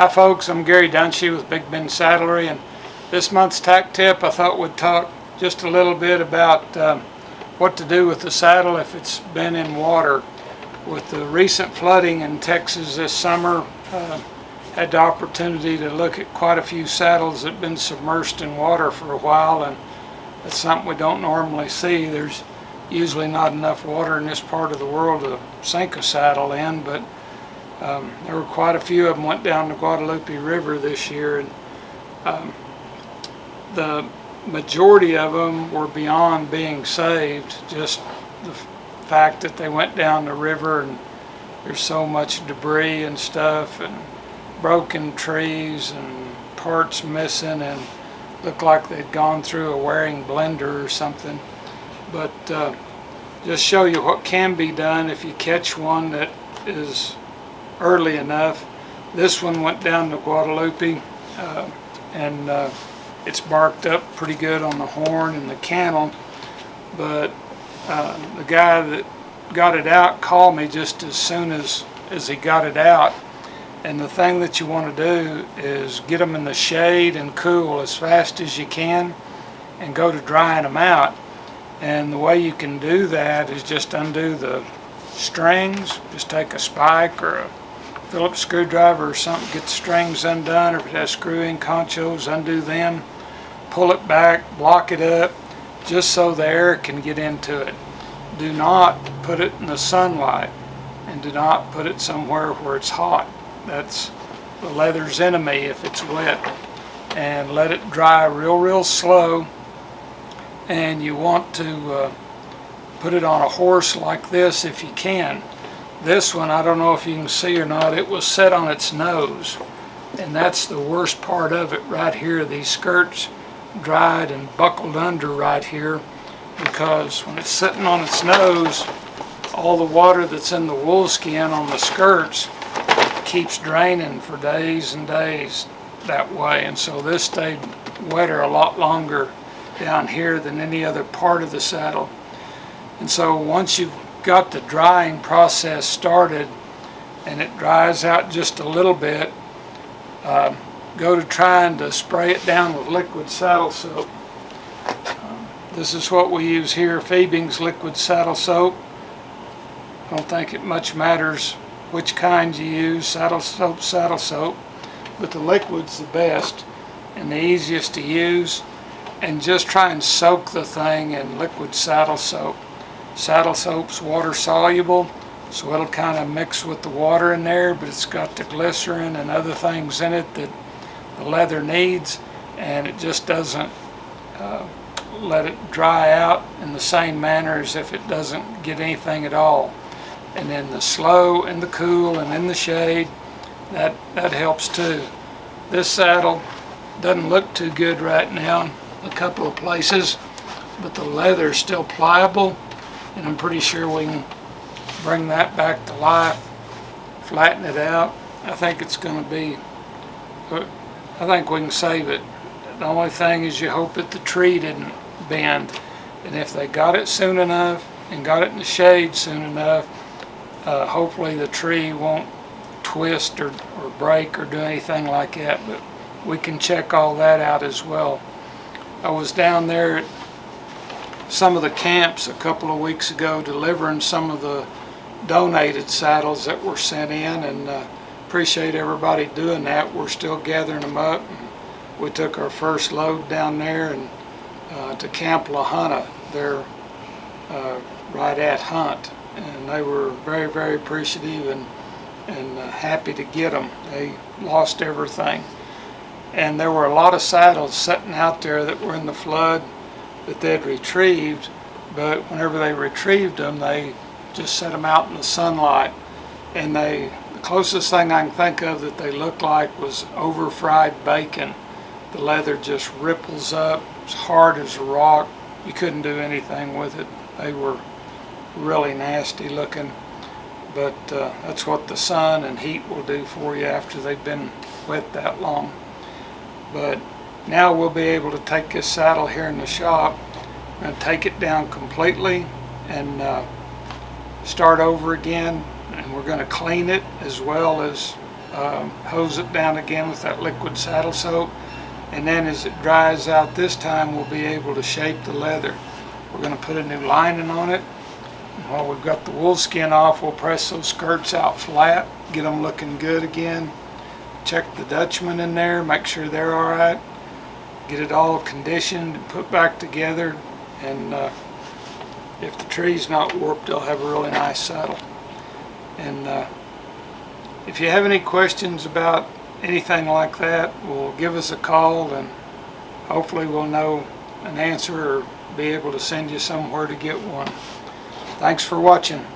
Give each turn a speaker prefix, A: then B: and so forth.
A: Hi folks, I'm Gary Dunshee with Big Bend Saddlery, and this month's Tack Tip I thought would talk just a little bit about what to do with the saddle if it's been in water. With the recent flooding in Texas this summer, had the opportunity to look at quite a few saddles that have been submerged in water for a while, and that's something we don't normally see. There's usually not enough water in this part of the world to sink a saddle in, but there were quite a few of them went down the Guadalupe River this year, and the majority of them were beyond being saved. Just the fact that they went down the river and there's so much debris and stuff and broken trees and parts missing, and looked like they'd gone through a wearing blender or something. But just show you what can be done if you catch one that is early enough. This one went down to Guadalupe, and it's barked up pretty good on the horn and the cantle, but the guy that got it out called me just as soon as he got it out. And the thing that you want to do is get them in the shade and cool as fast as you can and go to drying them out. And the way you can do that is just undo the strings. Just take a spike or a Phillips screwdriver or something, get the strings undone, or if it has screw-in conchos, undo them, pull it back, block it up, just so the air can get into it. Do not put it in the sunlight, and do not put it somewhere where it's hot. That's the leather's enemy if it's wet. And let it dry real slow. And you want to put it on a horse like this if you can. This one, I don't know if you can see or not, it was set on its nose, and that's the worst part of it right here. These skirts dried and buckled under right here, because when it's sitting on its nose, all the water that's in the wool skin on the skirts keeps draining for days and days that way, and so this stayed wetter a lot longer down here than any other part of the saddle. And so once you've got the drying process started and it dries out just a little bit, go to trying to spray it down with liquid saddle soap. This is what we use here, Phoebing's liquid saddle soap. I don't think it much matters which kind you use, saddle soap, but the liquid's the best and the easiest to use. And just try and soak the thing in liquid saddle soap. Saddle soap's water soluble, so it'll kind of mix with the water in there, but it's got the glycerin and other things in it that the leather needs, and it just doesn't let it dry out in the same manner as if it doesn't get anything at all. And then the slow and the cool and in the shade, that helps too. This saddle doesn't look too good right now, a couple of places, but the leather's still pliable, and I'm pretty sure we can bring that back to life, flatten it out. I think it's going to be, I think we can save it. The only thing is you hope that the tree didn't bend, and if they got it soon enough and got it in the shade soon enough, hopefully the tree won't twist or break or do anything like that, but we can check all that out as well. I was down there at some of the camps a couple of weeks ago delivering some of the donated saddles that were sent in, and appreciate everybody doing that. We're still gathering them up. We took our first load down there and to Camp La Junta. They're right at Hunt, and they were very appreciative and happy to get them. They lost everything. And there were a lot of saddles sitting out there that were in the flood that they'd retrieved, but whenever they retrieved them, they just set them out in the sunlight. And the closest thing I can think of that they looked like was over-fried bacon. The leather just ripples up, as hard as a rock. You couldn't do anything with it. They were really nasty looking, but that's what the sun and heat will do for you after they've been wet that long. But now we'll be able to take this saddle here in the shop and take it down completely and start over again, and we're going to clean it as well as hose it down again with that liquid saddle soap, and then as it dries out this time we'll be able to shape the leather. We're going to put a new lining on it. While we've got the wool skin off, we'll press those skirts out flat, get them looking good again. Check the Dutchman in there, make sure they're alright. Get it all conditioned and put back together, and if the tree's not warped, they'll have a really nice saddle. And if you have any questions about anything like that, well, give us a call and hopefully we'll know an answer or be able to send you somewhere to get one. Thanks for watching.